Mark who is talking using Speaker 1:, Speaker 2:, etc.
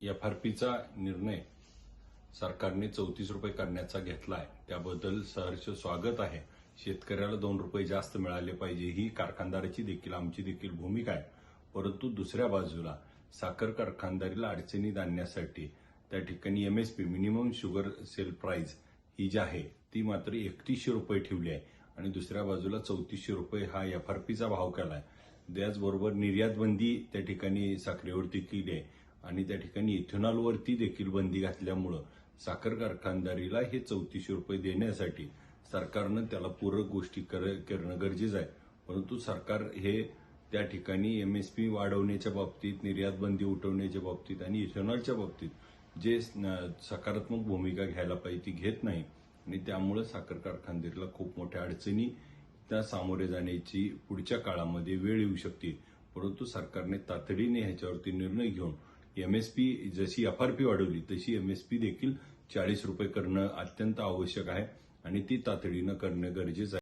Speaker 1: एफआरपीचा निर्णय सरकारने 34 रुपये करण्याचा घेतला आहे, त्याबद्दल सहर्ष स्वागत आहे. शेतकऱ्याला 2 रुपये जास्त मिळाले पाहिजे ही कारखानदाराची देखील आमची देखील भूमिका आहे. परंतु दुसऱ्या बाजूला साखर कारखानदारीला अडचणीत आणण्यासाठी त्या ठिकाणी MSP minimum sugar sale price ही जी आहे ती मात्र 3100 रुपये ठेवली आहे आणि दुसऱ्या बाजूला 3400 रुपये हा एफआरपीचा भाव केला आहे. त्याचबरोबर निर्यात बंदी त्या ठिकाणी साखरेवरती केली आहे आणि त्या ठिकाणी इथेनॉलवरती देखील बंदी घातल्यामुळं साखर कारखानदारीला हे 3400 रुपये देण्यासाठी सरकारनं त्याला पूरक गोष्टी करणं गरजेचं आहे. परंतु सरकार हे त्या ठिकाणी एमएसपी वाढवण्याच्या बाबतीत, निर्यात बंदी उठवण्याच्या बाबतीत आणि इथेनॉलच्या बाबतीत जे सकारात्मक भूमिका घ्यायला पाहिजे ती घेत नाही आणि त्यामुळे साखर कारखानदारीला खूप मोठ्या अडचणी त्या सामोरे जाण्याची पुढच्या काळामध्ये वेळ येऊ शकते. परंतु सरकारने तातडीने ह्याच्यावरती निर्णय घेऊन एमएसपी जशी एफआरपी वाढवली तशी एमएसपी देखील 40 रुपये करणं अत्यंत आवश्यक आहे आणि ती तातडीनं करणं गरजेचं आहे.